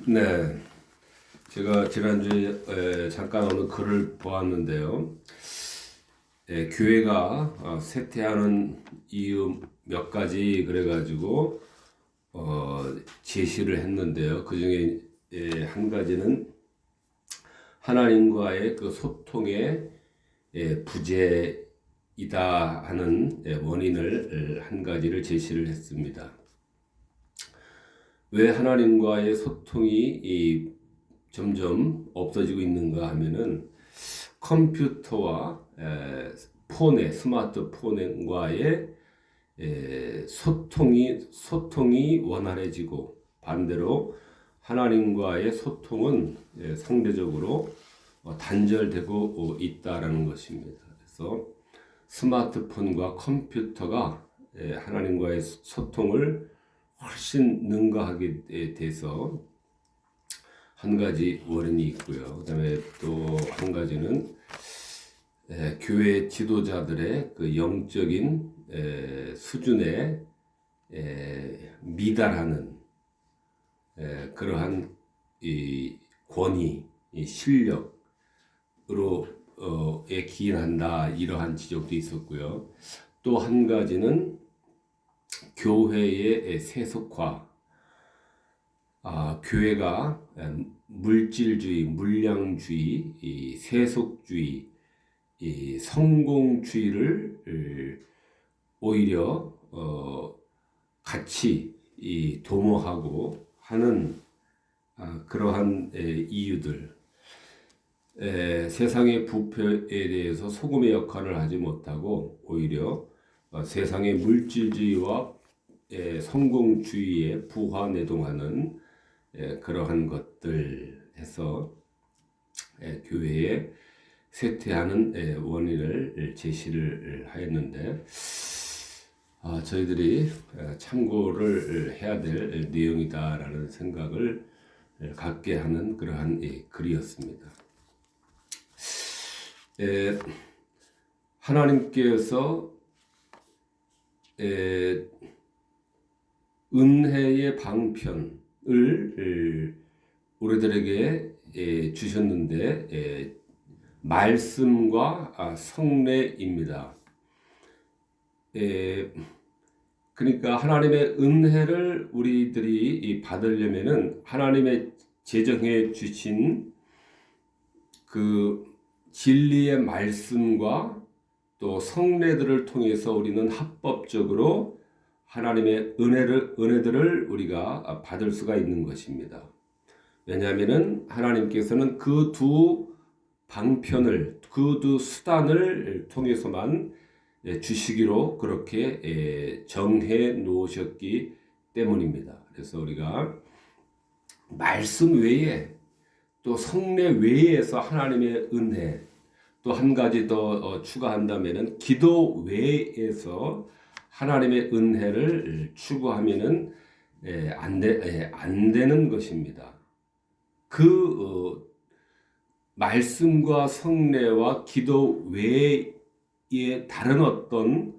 네, 제가 지난주에 잠깐 어느 글을 보았는데요. 교회가 쇠퇴하는 이유 몇 가지 그래가지고 제시를 했는데요. 그 중에 한 가지는 하나님과의 그 소통의 부재이다 하는 원인을 한 가지를 제시를 했습니다. 왜 하나님과의 소통이 점점 없어지고 있는가 하면은 컴퓨터와 스마트폰과의 소통이 원활해지고, 반대로 하나님과의 소통은 상대적으로 단절되고 있다라는 것입니다. 그래서 스마트폰과 컴퓨터가 하나님과의 소통을 훨씬 능가하게 돼서 한 가지 원인이 있고요. 그다음에 또 한 가지는 교회 지도자들의 그 영적인 수준에 미달하는 그러한 이 권위, 이 실력으로 기인한다, 이러한 지적도 있었고요. 또 한 가지는 교회의 세속화, 교회가 물질주의, 물량주의, 이 세속주의, 이 성공주의를 오히려 같이 도모하고 하는 그러한 이유들, 세상의 부패에 대해서 소금의 역할을 하지 못하고 오히려 세상의 물질주의와 성공주의에 부화내동하는 그러한 것들 해서 교회에 쇠퇴하는 원인을 제시를 하였는데, 저희들이 참고를 해야 될 내용이다라는 생각을 갖게 하는 그러한 글이었습니다. 하나님께서 은혜의 방편을 우리들에게 주셨는데, 말씀과 성례입니다. 그러니까 하나님의 은혜를 우리들이 받으려면은 하나님의 제정해 주신 그 진리의 말씀과 또 성례들을 통해서 우리는 합법적으로 하나님의 은혜들을 우리가 받을 수가 있는 것입니다. 왜냐하면은 하나님께서는 그 두 방편을, 그 두 수단을 통해서만 주시기로 그렇게 정해 놓으셨기 때문입니다. 그래서 우리가 말씀 외에 또 성례 외에서 하나님의 은혜, 또 한 가지 더 추가한다면은 기도 외에서 하나님의 은혜를 추구하면은 안 되는 것입니다. 그 말씀과 성례와 기도 외에 다른 어떤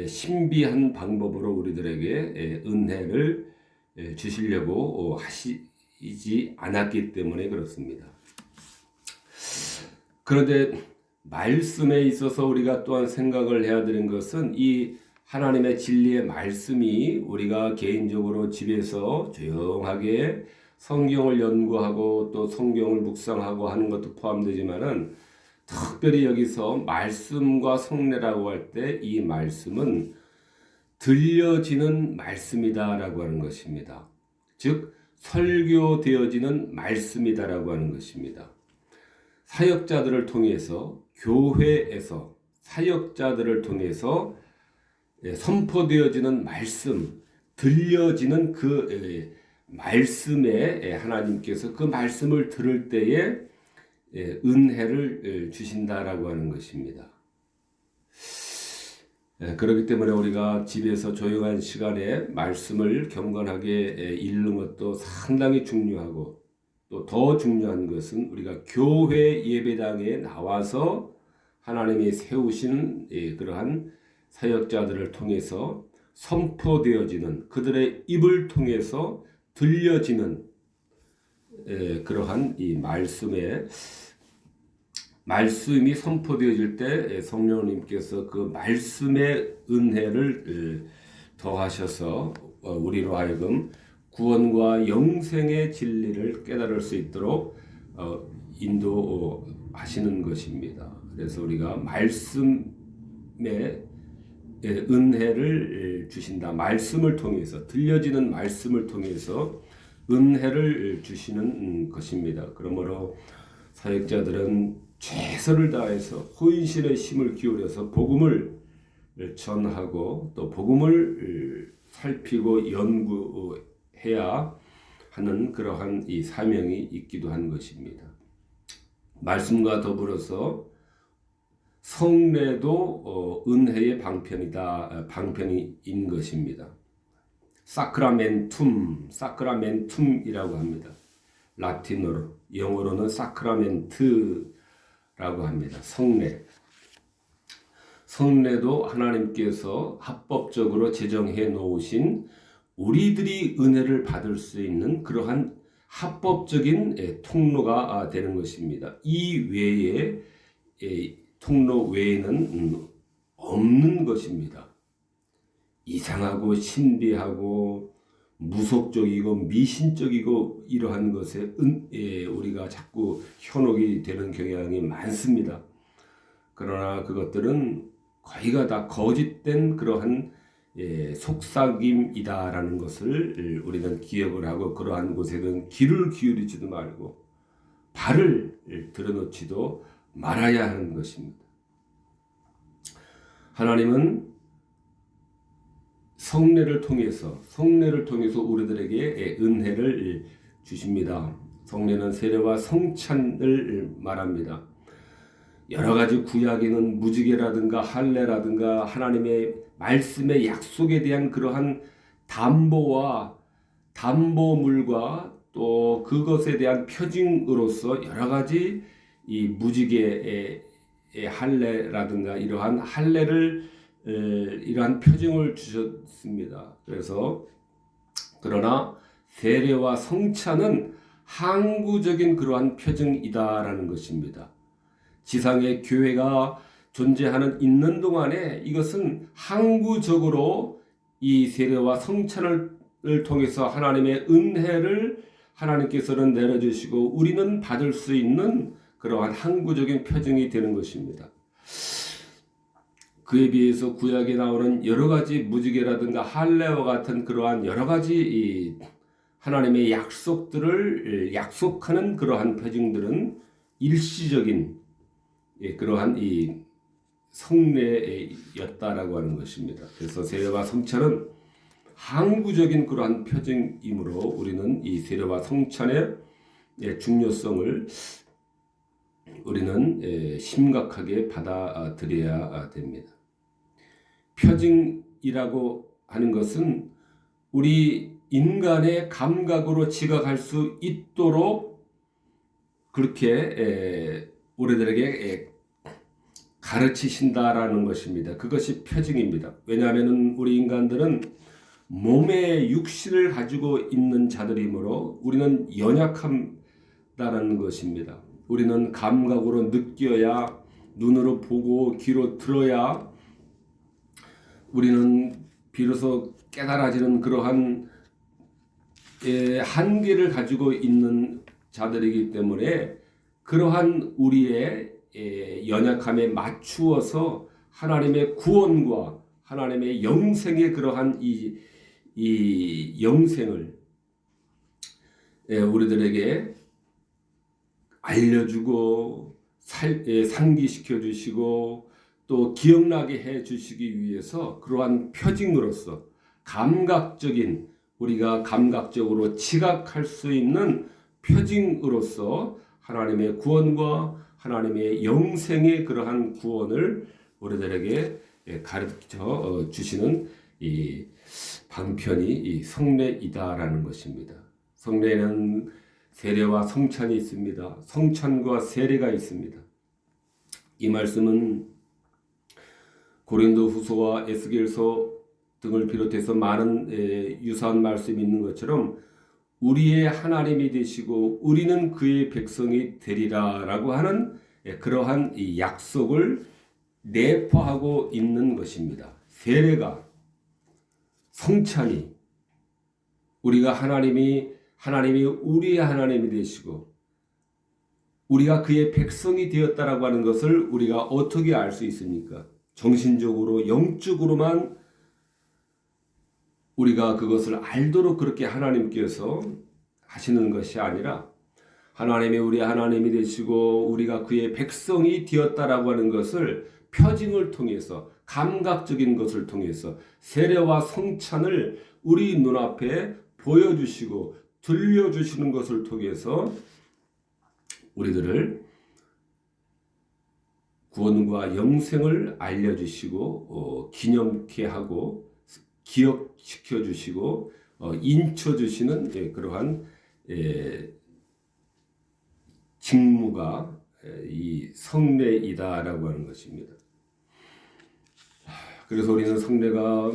신비한 방법으로 우리들에게 은혜를 주시려고 하시지 않았기 때문에 그렇습니다. 그런데 말씀에 있어서 우리가 또한 생각을 해야 되는 것은, 이 하나님의 진리의 말씀이 우리가 개인적으로 집에서 조용하게 성경을 연구하고 또 성경을 묵상하고 하는 것도 포함되지만은, 특별히 여기서 말씀과 성례라고 할 때 이 말씀은 들려지는 말씀이다라고 하는 것입니다. 즉 설교되어지는 말씀이다라고 하는 것입니다. 사역자들을 통해서, 교회에서 사역자들을 통해서 선포되어지는 말씀, 들려지는 그 말씀에 하나님께서 그 말씀을 들을 때에 은혜를 주신다라고 하는 것입니다. 그렇기 때문에 우리가 집에서 조용한 시간에 말씀을 경건하게 읽는 것도 상당히 중요하고, 또 더 중요한 것은 우리가 교회 예배당에 나와서 하나님이 세우신 그러한 사역자들을 통해서 선포되어지는, 그들의 입을 통해서 들려지는 그러한 이 말씀이 선포되어질 때 성령님께서 그 말씀의 은혜를 더하셔서 우리로 하여금 구원과 영생의 진리를 깨달을 수 있도록 인도하시는 것입니다. 그래서 우리가 말씀의 은혜를 주신다. 말씀을 통해서, 들려지는 말씀을 통해서 은혜를 주시는 것입니다. 그러므로 사역자들은 최선을 다해서 혼신의 힘을 기울여서 복음을 전하고 또 복음을 살피고 연구해야 하는 그러한 이 사명이 있기도 한 것입니다. 말씀과 더불어서 성례도 은혜의 방편인 것입니다. 사크라멘툼이라고 합니다. 라틴어로, 영어로는 사크라멘트라고 합니다. 성례도 하나님께서 합법적으로 제정해 놓으신 우리들이 은혜를 받을 수 있는 그러한 합법적인 통로가 되는 것입니다. 이 외에 통로 외에는 없는 것입니다. 이상하고 신비하고 무속적이고 미신적이고 이러한 것에 우리가 자꾸 현혹이 되는 경향이 많습니다. 그러나 그것들은 거의가 다 거짓된 그러한 속삭임이다라는 것을 우리는 기억을 하고 그러한 곳에는 귀를 기울이지도 말고 발을 들어놓지도 말아야 하는 것입니다. 하나님은 성례를 통해서 우리들에게 은혜를 주십니다. 성례는 세례와 성찬을 말합니다. 여러 가지 구약에는 무지개라든가 할례라든가 하나님의 말씀의 약속에 대한 그러한 담보물과 또 그것에 대한 표징으로서 여러 가지 이 무지개의 할례라든가 이러한 표징을 주셨습니다. 그러나 세례와 성찬은 항구적인 그러한 표징이다라는 것입니다. 지상의 교회가 있는 동안에 이것은 항구적으로 이 세례와 성찬을 통해서 하나님의 은혜를 하나님께서는 내려주시고 우리는 받을 수 있는 그러한 항구적인 표징이 되는 것입니다. 그에 비해서 구약에 나오는 여러 가지 무지개라든가 할례와 같은 그러한 여러 가지 하나님의 약속들을 약속하는 그러한 표징들은 일시적인 그러한 이 성례였다라고 하는 것입니다. 그래서 세례와 성찬은 항구적인 그러한 표징이므로 우리는 이 세례와 성찬의 중요성을 우리는 심각하게 받아들여야 됩니다. 표징이라고 하는 것은 우리 인간의 감각으로 지각할 수 있도록 그렇게 우리들에게 가르치신다라는 것입니다. 그것이 표징입니다. 왜냐하면 우리 인간들은 몸의 육신을 가지고 있는 자들이므로 우리는 연약하다는 것입니다. 우리는 감각으로 느껴야, 눈으로 보고 귀로 들어야 우리는 비로소 깨달아지는 그러한 한계를 가지고 있는 자들이기 때문에 그러한 우리의 연약함에 맞추어서 하나님의 구원과 하나님의 영생의 그러한 이 영생을 우리들에게 알려주고 상기시켜 주시고 또 기억나게 해 주시기 위해서 그러한 표징으로서 우리가 감각적으로 지각할 수 있는 표징으로서 하나님의 구원과 하나님의 영생의 그러한 구원을 우리들에게 가르쳐 주시는 이 방편이 이 성례이다라는 것입니다. 성례는 세례와 성찬이 있습니다. 성찬과 세례가 있습니다. 이 말씀은 고린도후서와 에스겔서 등을 비롯해서 많은 유사한 말씀이 있는 것처럼 우리의 하나님이 되시고 우리는 그의 백성이 되리라라고 하는 그러한 이 약속을 내포하고 있는 것입니다. 세례가 성찬이 우리가 하나님이 우리의 하나님이 되시고 우리가 그의 백성이 되었다라고 하는 것을 우리가 어떻게 알 수 있습니까? 정신적으로 영적으로만 우리가 그것을 알도록 그렇게 하나님께서 하시는 것이 아니라 하나님이 우리 하나님이 되시고 우리가 그의 백성이 되었다라고 하는 것을 표징을 통해서 감각적인 것을 통해서 세례와 성찬을 우리 눈앞에 보여주시고 들려주시는 것을 통해서 우리들을 구원과 영생을 알려주시고 기념케 하고 기억시켜 주시고 인쳐 주시는 그러한 직무가 이 성례이다라고 하는 것입니다. 그래서 우리는 성례가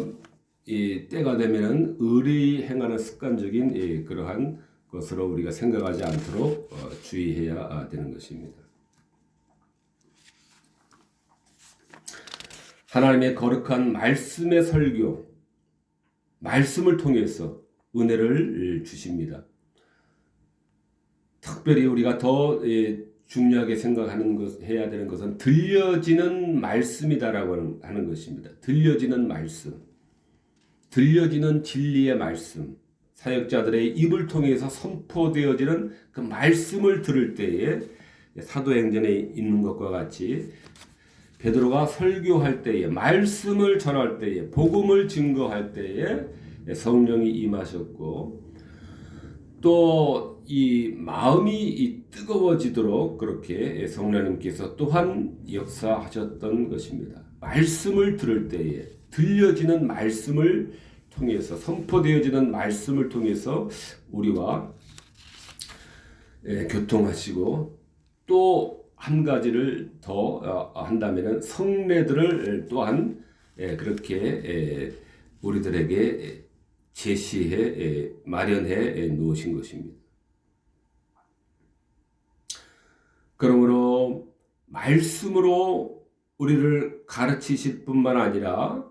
이 때가 되면은 의리 행하는 습관적인 그러한 것으로 우리가 생각하지 않도록 주의해야 되는 것입니다. 하나님의 거룩한 말씀의 설교, 말씀을 통해서 은혜를 주십니다. 특별히 우리가 더 중요하게 생각하는 것, 해야 되는 것은 들려지는 말씀이다라고 하는 것입니다. 들려지는 말씀, 들려지는 진리의 말씀, 사역자들의 입을 통해서 선포되어지는 그 말씀을 들을 때에 사도행전에 있는 것과 같이 베드로가 설교할 때에 말씀을 전할 때에 복음을 증거할 때에 성령이 임하셨고 또 이 마음이 뜨거워지도록 그렇게 성령님께서 또한 역사하셨던 것입니다. 말씀을 들을 때에 들려지는 말씀을 통해서 선포되어지는 말씀을 통해서 우리와 교통하시고 또 한 가지를 더 한다면 성례들을 또한 그렇게 우리들에게 제시해 마련해 놓으신 것입니다. 그러므로 말씀으로 우리를 가르치실 뿐만 아니라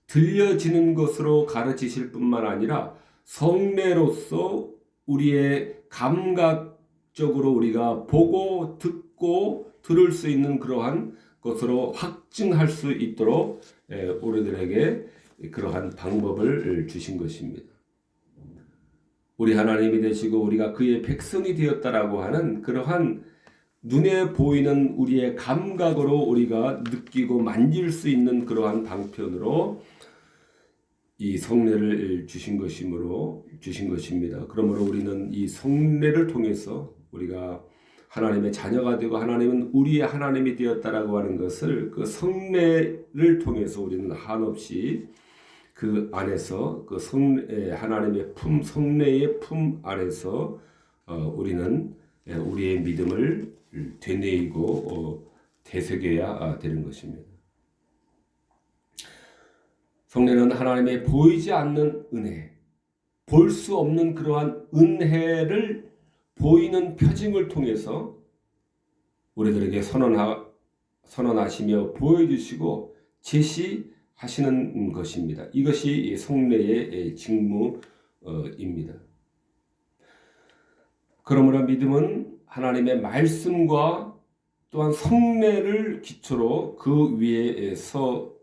들려지는 것으로 가르치실 뿐만 아니라 성례로서 우리의 감각적으로 우리가 보고 듣고 들을 수 있는 그러한 것으로 확증할 수 있도록 우리들에게 그러한 방법을 주신 것입니다. 우리 하나님이 되시고 우리가 그의 백성이 되었다라고 하는 그러한 눈에 보이는 우리의 감각으로 우리가 느끼고 만질 수 있는 그러한 방편으로 이 성례를 주신 것입니다. 그러므로 우리는 이 성례를 통해서 우리가 하나님의 자녀가 되고 하나님은 우리의 하나님이 되었다라고 하는 것을 그 성례를 통해서 우리는 한없이 그 안에서 그 하나님의 품 성례의 품 안에서 우리는 우리의 믿음을 되뇌이고 되새겨야 되는 것입니다. 성례는 하나님의 보이지 않는 은혜, 볼 수 없는 그러한 은혜를 보이는 표징을 통해서 우리들에게 선언하시며 보여주시고 제시하시는 것입니다. 이것이 성례의 직무입니다. 그러므로 믿음은 하나님의 말씀과 또한 성례를 기초로 그 위에 서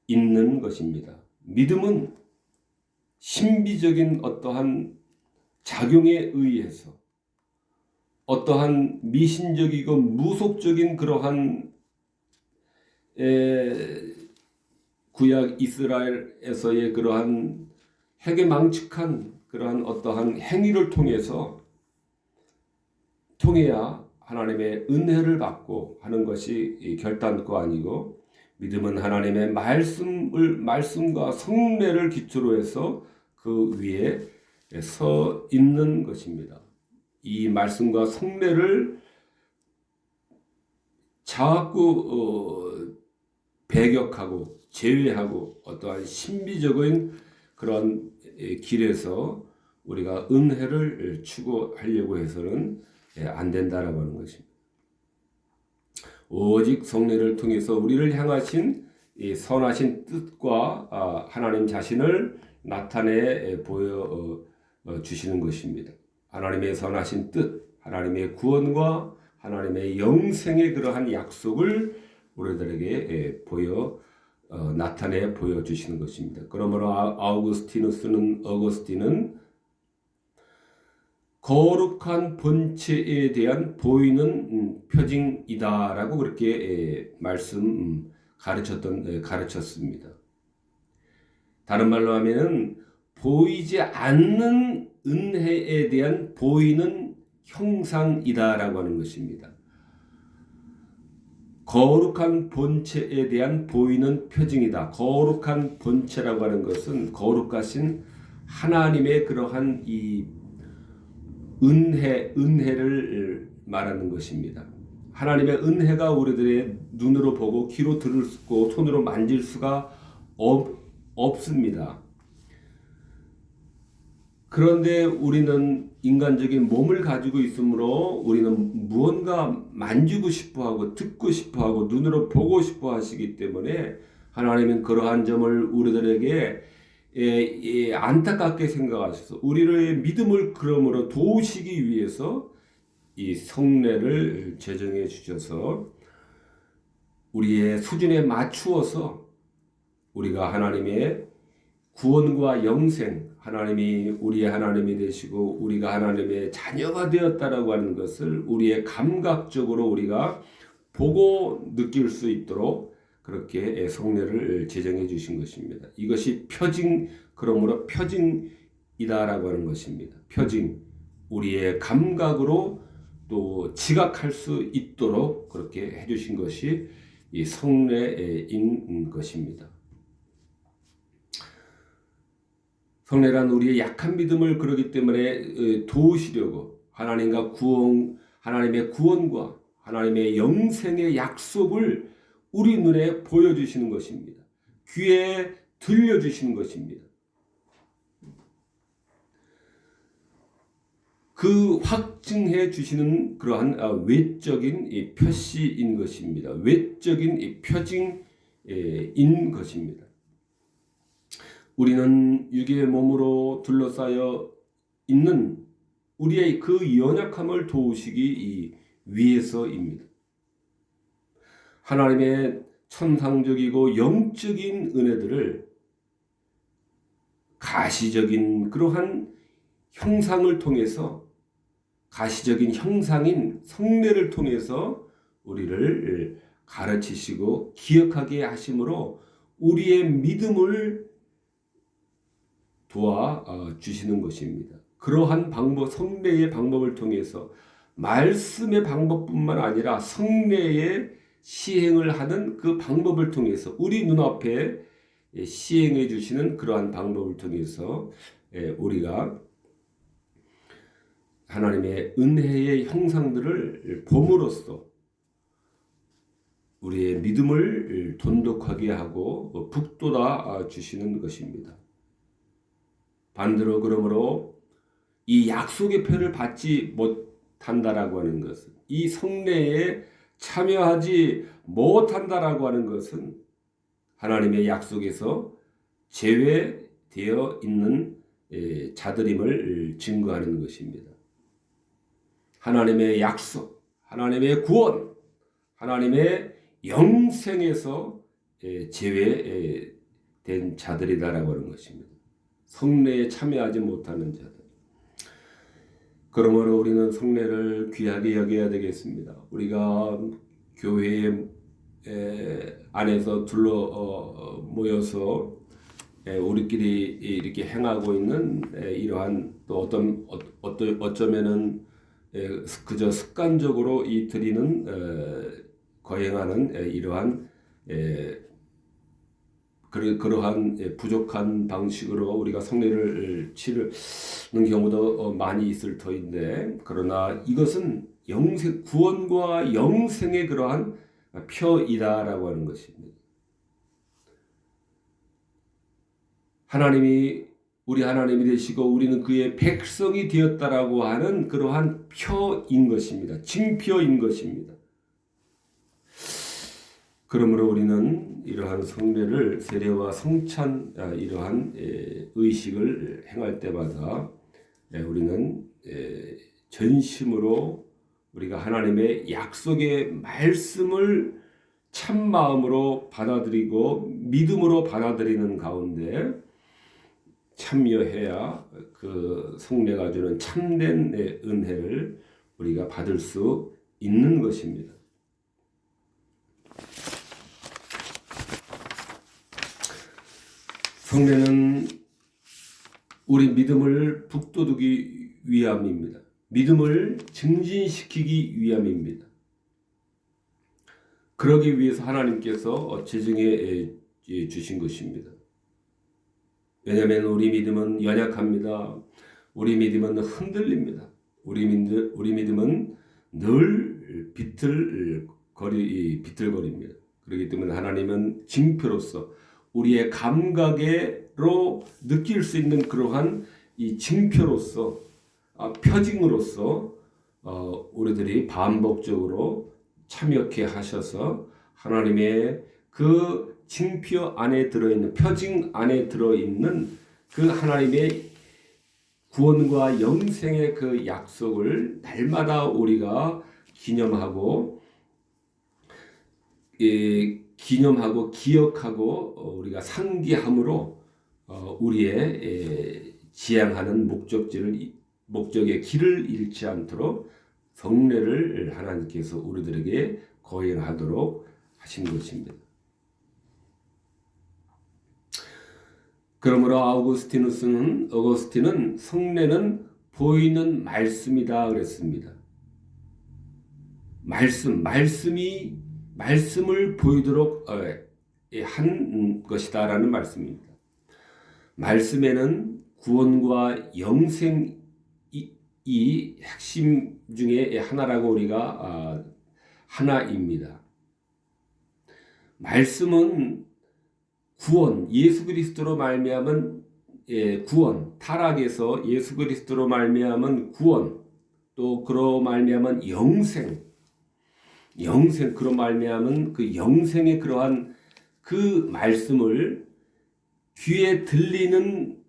있는 것입니다. 믿음은 신비적인 어떠한 작용에 의해서 어떠한 미신적이고 무속적인 그러한 구약 이스라엘에서의 그러한 해괴망측한 그러한 어떠한 행위를 통해야 하나님의 은혜를 받고 하는 것이 결단코 아니고 믿음은 하나님의 말씀과 성례를 기초로 해서 그 위에 서 있는 것입니다. 이 말씀과 성례를 자꾸 배격하고 제외하고 어떠한 신비적인 그런 길에서 우리가 은혜를 추구하려고 해서는 안 된다라고 하는 것입니다. 오직 성례를 통해서 우리를 향하신 이 선하신 뜻과 하나님 자신을 나타내 보여 주시는 것입니다. 하나님의 선하신 뜻, 하나님의 구원과 하나님의 영생의 그러한 약속을 우리들에게 나타내 보여주시는 것입니다. 그러므로 어거스틴은 거룩한 본체에 대한 보이는 표징이다라고 그렇게 가르쳤습니다. 다른 말로 하면은 보이지 않는 은혜에 대한 보이는 형상이다라고 하는 것입니다. 거룩한 본체에 대한 보이는 표징이다. 거룩한 본체라고 하는 것은 거룩하신 하나님의 그러한 이 은혜를 말하는 것입니다. 하나님의 은혜가 우리들의 눈으로 보고 귀로 들을 수 없고 손으로 만질 수가 없습니다. 그런데 우리는 인간적인 몸을 가지고 있으므로 우리는 무언가 만지고 싶어하고 듣고 싶어하고 눈으로 보고 싶어 하시기 때문에 하나님은 그러한 점을 우리들에게 안타깝게 생각하셔서 우리의 믿음을 그러므로 도우시기 위해서 이 성례를 제정해 주셔서 우리의 수준에 맞추어서 우리가 하나님의 구원과 영생, 하나님이 우리의 하나님이 되시고 우리가 하나님의 자녀가 되었다라고 하는 것을 우리의 감각적으로 우리가 보고 느낄 수 있도록 그렇게 성례를 제정해 주신 것입니다. 이것이 그러므로 표징이다라고 하는 것입니다. 표징, 우리의 감각으로 또 지각할 수 있도록 그렇게 해주신 것이 이 성례인 것입니다. 성례란 우리의 약한 믿음을 그러기 때문에 도우시려고 하나님의 구원과 하나님의 영생의 약속을 우리 눈에 보여주시는 것입니다. 귀에 들려주시는 것입니다. 그 확증해 주시는 그러한 외적인 표시인 것입니다. 외적인 표징인 것입니다. 우리는 육의 몸으로 둘러싸여 있는 우리의 그 연약함을 도우시기 위해서입니다. 하나님의 천상적이고 영적인 은혜들을 가시적인 그러한 형상을 통해서 가시적인 형상인 성례를 통해서 우리를 가르치시고 기억하게 하심으로 우리의 믿음을 도와주시는 것입니다. 그러한 성례의 방법을 통해서 말씀의 방법뿐만 아니라 성례의 시행을 하는 그 방법을 통해서 우리 눈앞에 시행해 주시는 그러한 방법을 통해서 우리가 하나님의 은혜의 형상들을 봄으로써 우리의 믿음을 돈독하게 하고 북돋아 주시는 것입니다. 반대로 그러므로 이 약속의 표를 받지 못한다라고 하는 것은 이 성례에 참여하지 못한다라고 하는 것은 하나님의 약속에서 제외되어 있는 자들임을 증거하는 것입니다. 하나님의 약속, 하나님의 구원, 하나님의 영생에서 제외된 자들이다라고 하는 것입니다. 성례에 참여하지 못하는 자들. 그러므로 우리는 성례를 귀하게 여겨야 되겠습니다. 우리가 교회 안에서 모여서 우리끼리 이렇게 행하고 있는 이러한 또 어쩌면은 그저 습관적으로 거행하는 이러한 그러한 부족한 방식으로 우리가 성례를 치르는 경우도 많이 있을 터인데, 그러나 이것은 구원과 영생의 그러한 표이다라고 하는 것입니다. 하나님이 우리 하나님이 되시고 우리는 그의 백성이 되었다라고 하는 그러한 표인 것입니다. 징표인 것입니다. 그러므로 우리는 이러한 성례를 세례와 성찬 이러한 의식을 행할 때마다 우리는 전심으로 우리가 하나님의 약속의 말씀을 참 마음으로 받아들이고 믿음으로 받아들이는 가운데 참여해야 그 성례가 주는 참된 은혜를 우리가 받을 수 있는 것입니다. 성례는 우리 믿음을 북돋우기 위함입니다. 믿음을 증진시키기 위함입니다. 그러기 위해서 하나님께서 제정해 주신 것입니다. 왜냐하면 우리 믿음은 연약합니다. 우리 믿음은 흔들립니다. 우리 믿음은 늘 비틀거립니다. 그렇기 때문에 하나님은 징표로서 우리의 감각으로 느낄 수 있는 그러한 이 징표로서 표징으로서 우리들이 반복적으로 참여케 하셔서 하나님의 그 징표 안에 들어있는 표징 안에 들어있는 그 하나님의 구원과 영생의 그 약속을 날마다 우리가 기념하고 기억하고 우리가 상기함으로 우리의 지향하는 목적의 길을 잃지 않도록 성례를 하나님께서 우리들에게 거행하도록 하신 것입니다. 그러므로 어거스틴은 성례는 보이는 말씀이다 그랬습니다. 말씀을 보이도록 한 것이다라는 말씀입니다. 말씀에는 구원과 영생이 핵심 중에 하나라고 우리가 하나입니다. 말씀은 구원, 예수 그리스도로 말미암은 구원, 타락에서 예수 그리스도로 말미암은 구원, 또 그로 말미암은 영생, 그로 말미암은 그 영생의 그러한 그 말씀을 귀에 들리는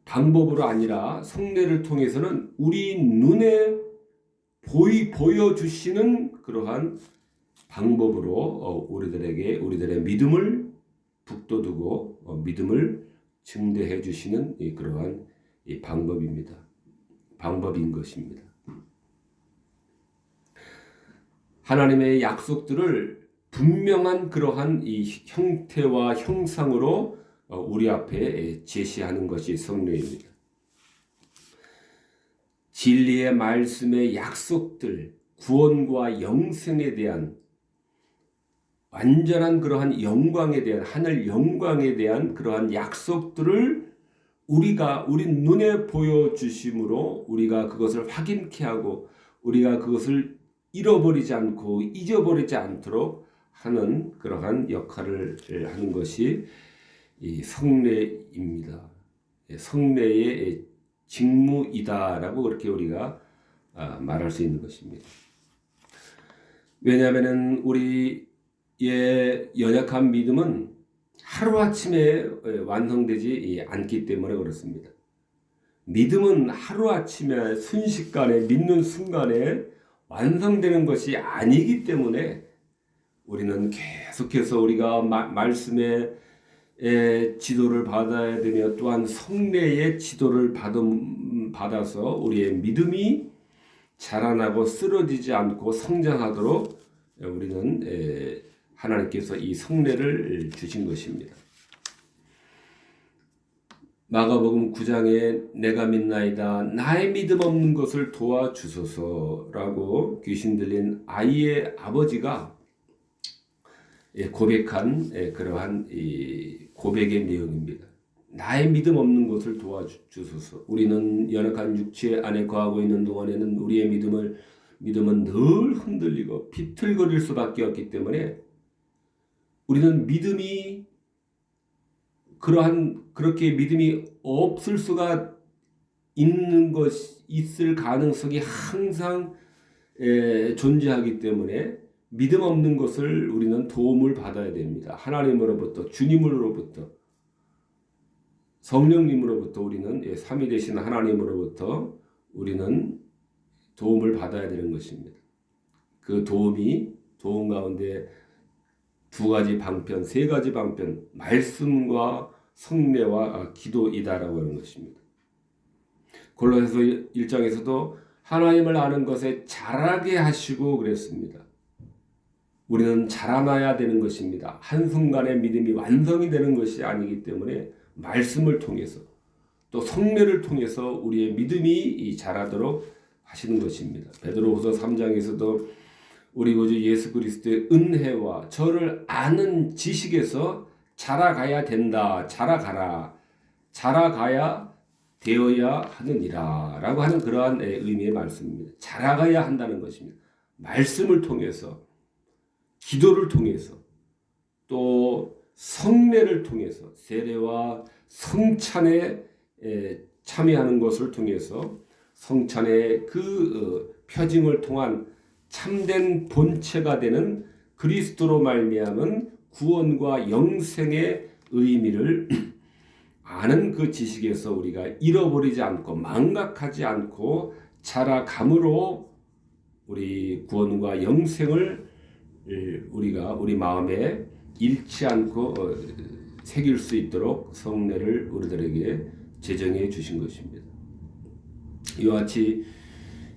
방법으로 아니라 성례를 통해서는 우리 눈에 보여주시는 그러한 방법으로 우리들의 믿음을 북돋우고 믿음을 증대해 주시는 그러한 방법인 것입니다. 하나님의 약속들을 분명한 그러한 이 형태와 형상으로 우리 앞에 제시하는 것이 성례입니다. 진리의 말씀의 약속들, 구원과 영생에 대한 완전한 그러한 영광에 대한 하늘 영광에 대한 그러한 약속들을 우리 눈에 보여주심으로 우리가 그것을 확인케 하고 우리가 그것을 잃어버리지 않고 잊어버리지 않도록 하는 그러한 역할을 하는 것이 이 성례입니다. 성례의 직무이다라고 그렇게 우리가 말할 수 있는 것입니다. 왜냐하면 우리의 연약한 믿음은 하루아침에 완성되지 않기 때문에 그렇습니다. 믿음은 하루아침에 순식간에 믿는 순간에 완성되는 것이 아니기 때문에 우리는 계속해서 우리가 말씀의 지도를 받아야 되며 또한 성례의 지도를 받아서 우리의 믿음이 자라나고 쓰러지지 않고 성장하도록 우리는 하나님께서 이 성례를 주신 것입니다. 마가복음 9장에 내가 믿나이다 나의 믿음 없는 것을 도와주소서라고 귀신 들린 아이의 아버지가 고백한 그러한 고백의 내용입니다. 나의 믿음 없는 것을 도와주소서. 우리는 연약한 육체 안에 거하고 있는 동안에는 우리의 믿음은 늘 흔들리고 비틀거릴 수밖에 없기 때문에 우리는 믿음이 그렇게 믿음이 없을 수가 있을 가능성이 항상 존재하기 때문에 믿음 없는 것을 우리는 도움을 받아야 됩니다. 하나님으로부터, 주님으로부터, 성령님으로부터 우리는 삼위 되신 하나님으로부터 우리는 도움을 받아야 되는 것입니다. 그 도움 가운데 두 가지 방편, 세 가지 방편, 말씀과 성례와 기도이다라고 하는 것입니다. 골로새서 1장에서도 하나님을 아는 것에 자라게 하시고 그랬습니다. 우리는 자라나야 되는 것입니다. 한순간에 믿음이 완성이 되는 것이 아니기 때문에 말씀을 통해서 또 성례를 통해서 우리의 믿음이 자라도록 하시는 것입니다. 베드로후서 3장에서도 우리 구주 예수 그리스도의 은혜와 저를 아는 지식에서 자라가야 된다. 자라가야 되어야 하느니라 라고 하는 그러한 의미의 말씀입니다. 자라가야 한다는 것입니다. 말씀을 통해서, 기도를 통해서, 또 성례를 통해서, 세례와 성찬에 참여하는 것을 통해서 성찬의 표징을 통한 참된 본체가 되는 그리스도로 말미암은 구원과 영생의 의미를 아는 그 지식에서 우리가 잃어버리지 않고 망각하지 않고 자라감으로 우리 구원과 영생을 우리가 우리 마음에 잃지 않고 새길 수 있도록 성례를 우리들에게 제정해 주신 것입니다. 이와 같이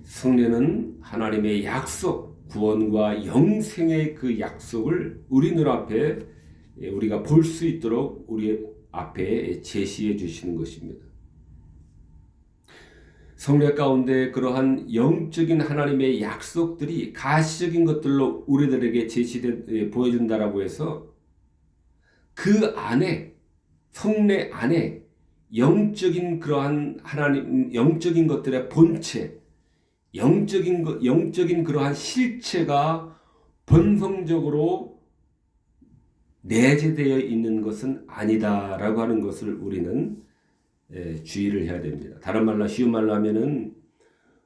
성례는 하나님의 약속, 구원과 영생의 그 약속을 우리 눈앞에 우리가 볼 수 있도록 우리 앞에 제시해 주시는 것입니다. 성례 가운데 그러한 영적인 하나님의 약속들이 가시적인 것들로 우리들에게 보여준다라고 해서 그 안에, 성례 안에 영적인 그러한 영적인 것들의 본체, 영적인 그러한 실체가 본성적으로 내재되어 있는 것은 아니다라고 하는 것을 우리는 주의를 해야 됩니다. 다른 말로, 쉬운 말로 하면은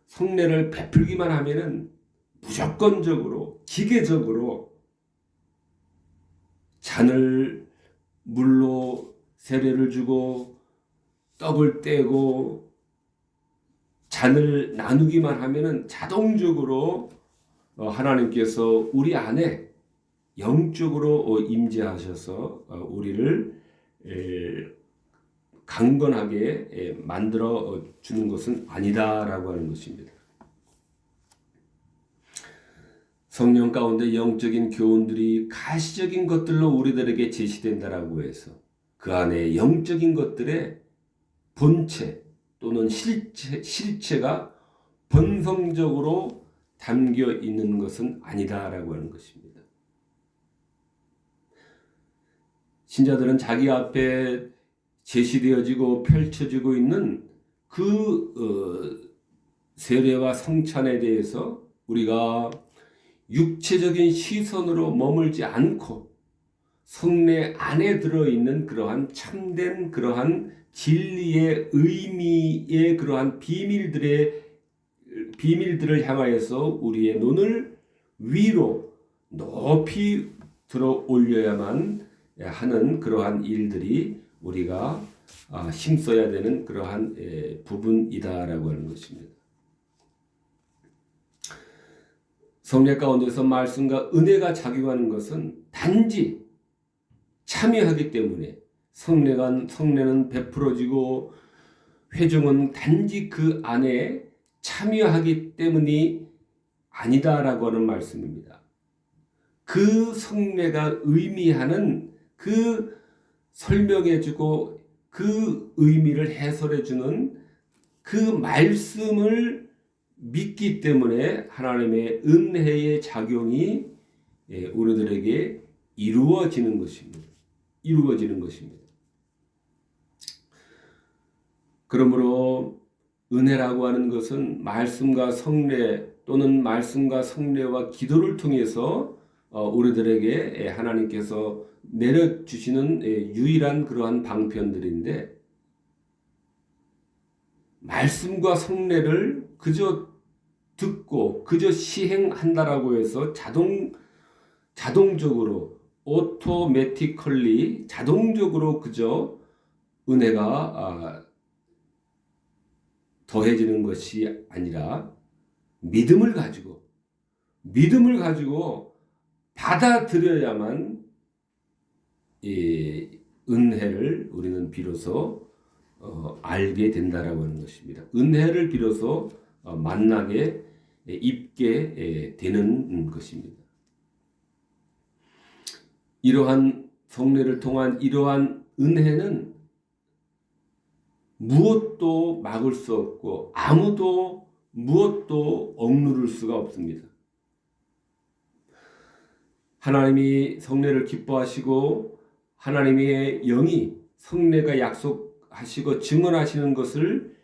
성례를 베풀기만 하면은 무조건적으로, 기계적으로 잔을 물로 세례를 주고 떡을 떼고 잔을 나누기만 하면은 자동적으로 하나님께서 우리 안에 영적으로 임재하셔서 우리를 강건하게 만들어 주는 것은 아니다라고 하는 것입니다. 성령 가운데 영적인 교훈들이 가시적인 것들로 우리들에게 제시된다라고 해서 그 안에 영적인 것들의 본체 또는 실체가 본성적으로 담겨 있는 것은 아니다라고 하는 것입니다. 신자들은 자기 앞에 제시되어지고 펼쳐지고 있는 세례와 성찬에 대해서 우리가 육체적인 시선으로 머물지 않고 성례 안에 들어있는 그러한 참된 그러한 진리의 의미의 그러한 비밀들을 향하여서 우리의 눈을 위로 높이 들어 올려야만 하는 그러한 일들이 우리가 힘써야 되는 그러한 부분이다라고 하는 것입니다. 성례 가운데서 말씀과 은혜가 작용하는 것은 단지 참여하기 때문에 성례는 베풀어지고 회중은 단지 그 안에 참여하기 때문이 아니다라고 하는 말씀입니다. 그 성례가 의미하는 설명해주고 그 의미를 해설해주는 그 말씀을 믿기 때문에 하나님의 은혜의 작용이 우리들에게 이루어지는 것입니다. 그러므로 은혜라고 하는 것은 말씀과 성례 또는 말씀과 성례와 기도를 통해서 우리들에게 하나님께서 내려주시는 유일한 그러한 방편들인데, 말씀과 성례를 그저 듣고 그저 시행한다라고 해서 자동적으로 오토매티컬리 자동적으로 그저 은혜가 더해지는 것이 아니라 믿음을 가지고 받아들여야만 이 은혜를 우리는 비로소 알게 된다라고 하는 것입니다. 은혜를 비로소 만나게 입게 되는 것입니다. 이러한 성례를 통한 이러한 은혜는 무엇도 막을 수 없고 아무도 무엇도 억누를 수가 없습니다. 하나님이 성례를 기뻐하시고 하나님의 영이 성례가 약속하시고 증언하시는 것을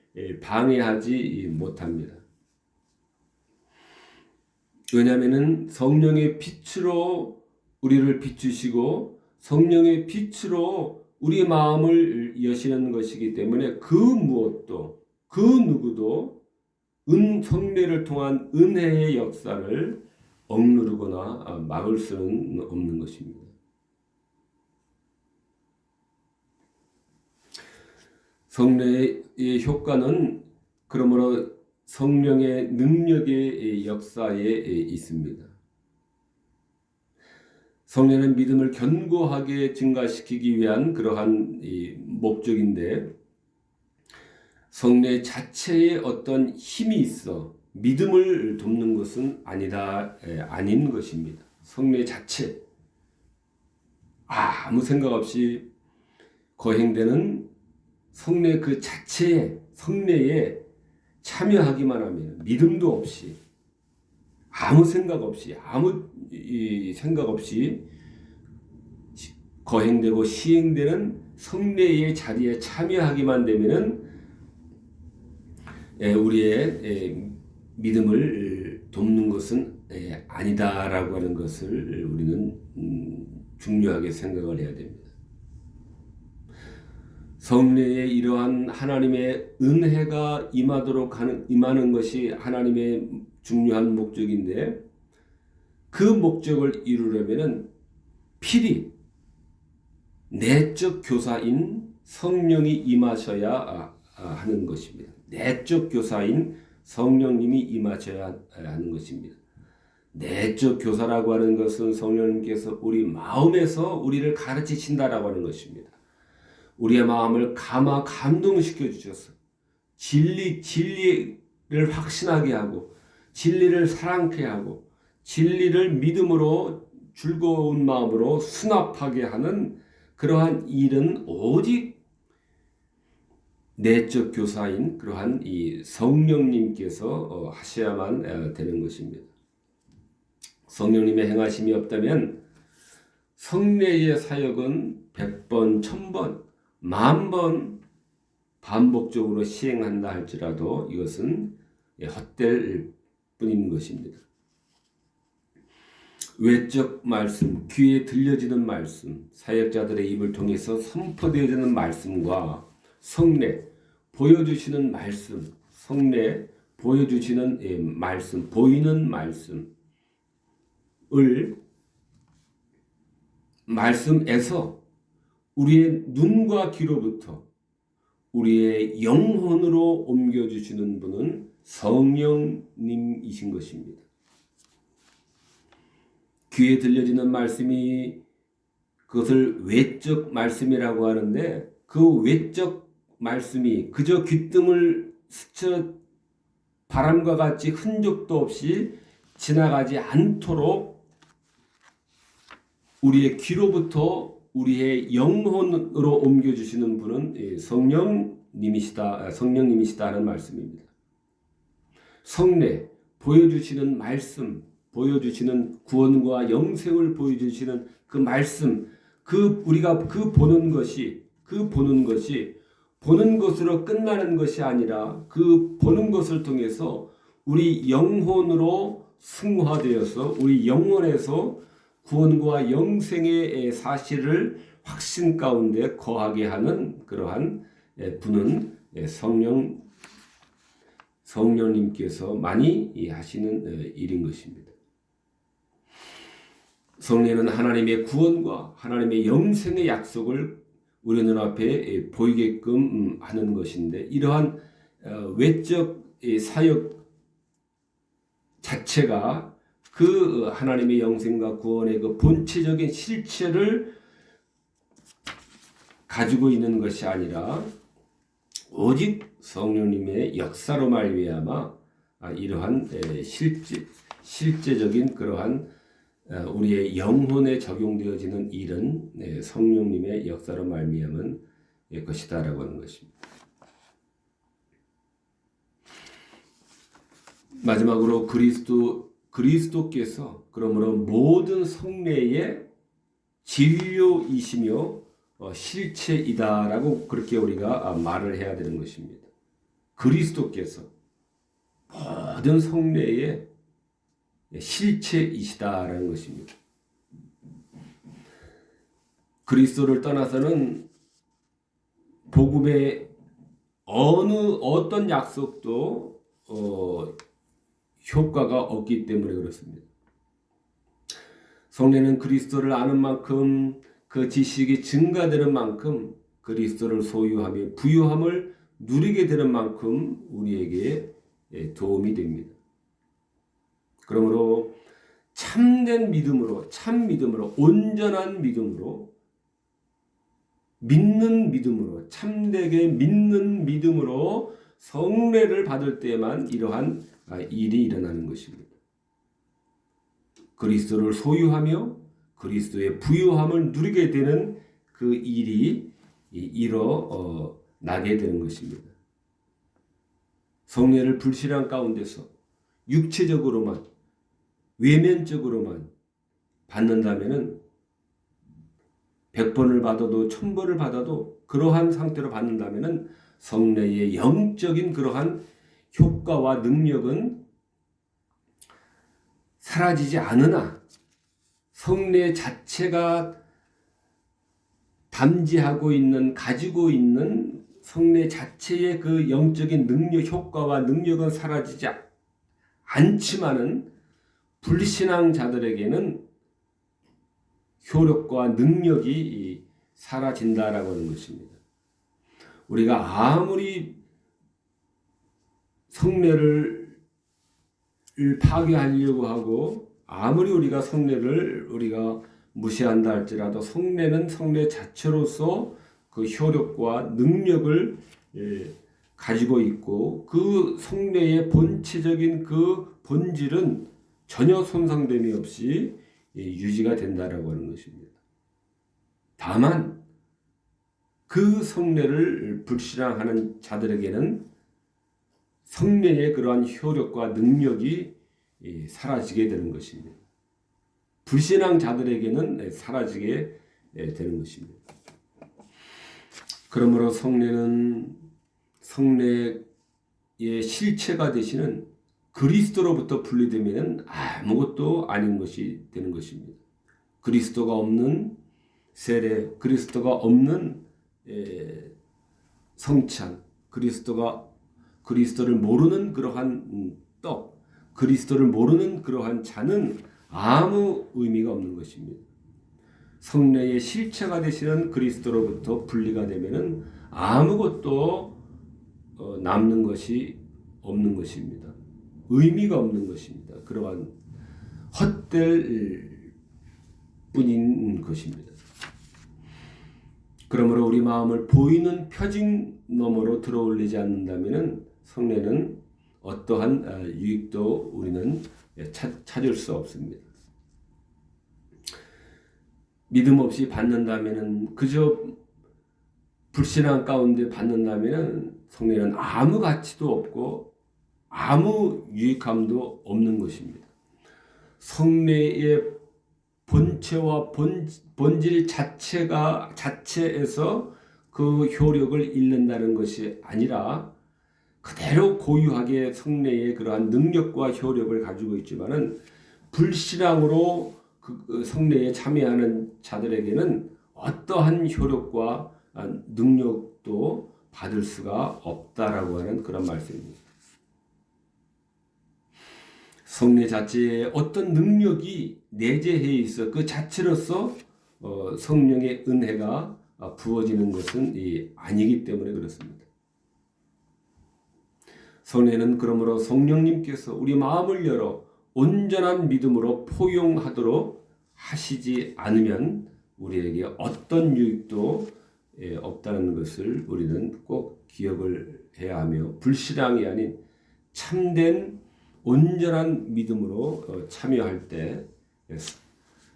방해하지 못합니다. 왜냐하면 성령의 빛으로 우리를 비추시고 성령의 빛으로 우리 마음을 여시는 것이기 때문에 그 무엇도 그 누구도 성례를 통한 은혜의 역사를 억누르거나 막을 수는 없는 것입니다. 성례의 효과는 그러므로 성령의 능력의 역사에 있습니다. 성례는 믿음을 견고하게 증가시키기 위한 그러한 목적인데, 성례 자체에 어떤 힘이 있어 믿음을 돕는 것은 아닌 것입니다. 성례 자체, 아무 생각 없이 거행되는 성례 그 자체에, 성례에 참여하기만 하면 믿음도 없이 아무 생각 없이 거행되고 시행되는 성례의 자리에 참여하기만 되면은 우리의 믿음을 돕는 것은 아니다라고 하는 것을 우리는 중요하게 생각을 해야 됩니다. 성례에 이러한 하나님의 은혜가 임하는 것이 하나님의 중요한 목적인데, 그 목적을 이루려면은 필히 내적 교사인 성령이 임하셔야 하는 것입니다. 내적 교사인 성령님이 임하셔야 하는 것입니다. 내적 교사라고 하는 것은 성령님께서 우리 마음에서 우리를 가르치신다라고 하는 것입니다. 우리의 마음을 감동시켜 주셔서 진리를 확신하게 하고 진리를 사랑케 하고 진리를 믿음으로 즐거운 마음으로 수납하게 하는 그러한 일은 오직 내적 교사인 그러한 이 성령님께서 하셔야만 되는 것입니다. 성령님의 행하심이 없다면 성례의 사역은 100번, 1000번, 10,000번 반복적으로 시행한다 할지라도 이것은 헛될 뿐인 것입니다. 외적 말씀, 귀에 들려지는 말씀, 사역자들의 입을 통해서 선포되어지는 말씀과 성례, 보여주시는 말씀, 성례, 보여주시는 말씀, 보이는 말씀을 말씀에서 우리의 눈과 귀로부터 우리의 영혼으로 옮겨주시는 분은 성령님이신 것입니다. 귀에 들려지는 말씀이 그것을 외적 말씀이라고 하는데, 그 외적 말씀이 그저 귓등을 스쳐 바람과 같이 흔적도 없이 지나가지 않도록 우리의 귀로부터 우리의 영혼으로 옮겨주시는 분은 성령님이시다 하는 말씀입니다. 성례, 보여주시는 말씀, 보여주시는 구원과 영생을 보여주시는 그 말씀, 우리가 보는 것이 보는 것으로 끝나는 것이 아니라 그 보는 것을 통해서 우리 영혼으로 승화되어서 우리 영혼에서 구원과 영생의 사실을 확신 가운데 거하게 하는 그러한 분은 성령님께서 많이 하시는 일인 것입니다. 성령은 하나님의 구원과 하나님의 영생의 약속을 우리 눈앞에 보이게끔 하는 것인데, 이러한 외적 사역 자체가 그 하나님의 영생과 구원의 그 본체적인 실체를 가지고 있는 것이 아니라 오직 성령님의 역사로 말미암아 이러한 실제적인 그러한 우리의 영혼에 적용되어지는 일은 성령님의 역사로 말미암은 것이다라고 하는 것입니다. 마지막으로 그리스도께서 그러므로 모든 성례의 진료이시며 실체이다라고 그렇게 우리가 말을 해야 되는 것입니다. 그리스도께서 모든 성례의 실체이시다라는 것입니다. 그리스도를 떠나서는 복음의 어떤 약속도 효과가 없기 때문에 그렇습니다. 성례는 그리스도를 아는 만큼, 그 지식이 증가되는 만큼, 그리스도를 소유하며 부유함을 누리게 되는 만큼 우리에게 도움이 됩니다. 그러므로 참된 믿음으로, 참 믿음으로, 온전한 믿음으로, 믿는 믿음으로, 참되게 믿는 믿음으로 성례를 받을 때만 이러한 일이 일어나는 것입니다. 그리스도를 소유하며 그리스도의 부유함을 누리게 되는 그 일이 일어나게 되는 것입니다. 성례를 불신앙 가운데서 육체적으로만, 외면적으로만 받는다면은 100번을 받아도 1000번을 받아도 그러한 상태로 받는다면은 성례의 영적인 그러한 효과와 능력은 사라지지 않으나, 성례 자체가 담지하고 있는, 가지고 있는 성례 자체의 그 영적인 능력, 효과와 능력은 사라지지 않지만은 불신앙자들에게는 효력과 능력이 사라진다라고 하는 것입니다. 우리가 아무리 성례를 파괴하려고 하고 아무리 우리가 성례를 무시한다 할지라도 성례는 성례 자체로서 그 효력과 능력을 가지고 있고, 그 성례의 본체적인 그 본질은 전혀 손상됨이 없이 유지가 된다라고 하는 것입니다. 다만 그 성례를 불신앙하는 자들에게는 성례의 그러한 효력과 능력이 사라지게 되는 것입니다. 불신앙 자들에게는 사라지게 되는 것입니다. 그러므로 성례는 성례의 실체가 되시는 그리스도로부터 분리되면 아무것도 아닌 것이 되는 것입니다. 그리스도가 없는 세례, 그리스도가 없는 성찬, 그리스도를 모르는 그러한 떡, 그리스도를 모르는 그러한 잔은 아무 의미가 없는 것입니다. 성례의 실체가 되시는 그리스도로부터 분리가 되면은 아무것도 남는 것이 없는 것입니다. 의미가 없는 것입니다. 그러한 헛될 뿐인 것입니다. 그러므로 우리 마음을 보이는 표징 너머로 들어올리지 않는다면은 성례는 어떠한 유익도 우리는 찾을 수 없습니다. 믿음 없이 받는다면은, 그저 불신앙 가운데 받는다면은 성례는 아무 가치도 없고 아무 유익함도 없는 것입니다. 성례의 본체와 본질 자체에서 그 효력을 잃는다는 것이 아니라 그대로 고유하게 성례의 그러한 능력과 효력을 가지고 있지만은 불신앙으로 그 성례에 참여하는 자들에게는 어떠한 효력과 능력도 받을 수가 없다라고 하는 그런 말씀입니다. 성례 자체에 어떤 능력이 내재해 있어 그 자체로서 성령의 은혜가 부어지는 것은 아니기 때문에 그렇습니다. 성례는 그러므로 성령님께서 우리 마음을 열어 온전한 믿음으로 포용하도록 하시지 않으면 우리에게 어떤 유익도 없다는 것을 우리는 꼭 기억을 해야 하며, 불신앙이 아닌 참된 온전한 믿음으로 참여할 때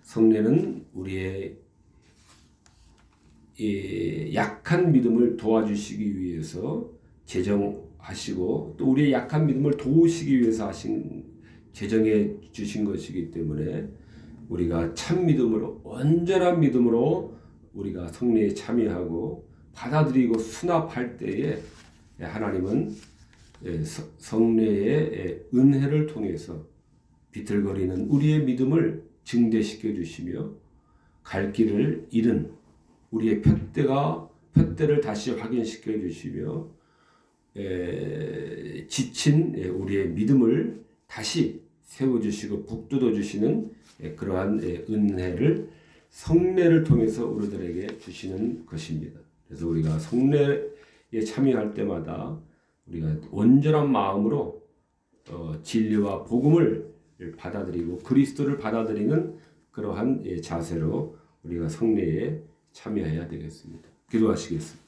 성례는 우리의 약한 믿음을 도와주시기 위해서 제정하시고, 또 우리의 약한 믿음을 도우시기 위해서 제정해 주신 것이기 때문에 우리가 참 믿음으로, 온전한 믿음으로 우리가 성례에 참여하고 받아들이고 수납할 때에 하나님은 성례의 은혜를 통해서 비틀거리는 우리의 믿음을 증대시켜 주시며, 갈 길을 잃은 우리의 푯대를 다시 확인시켜 주시며, 지친 우리의 믿음을 다시 세워주시고 북돋워 주시는 그러한 은혜를 성례를 통해서 우리들에게 주시는 것입니다. 그래서 우리가 성례에 참여할 때마다 우리가 온전한 마음으로 진리와 복음을 받아들이고 그리스도를 받아들이는 그러한 자세로 우리가 성례에 참여해야 되겠습니다. 기도하시겠습니다.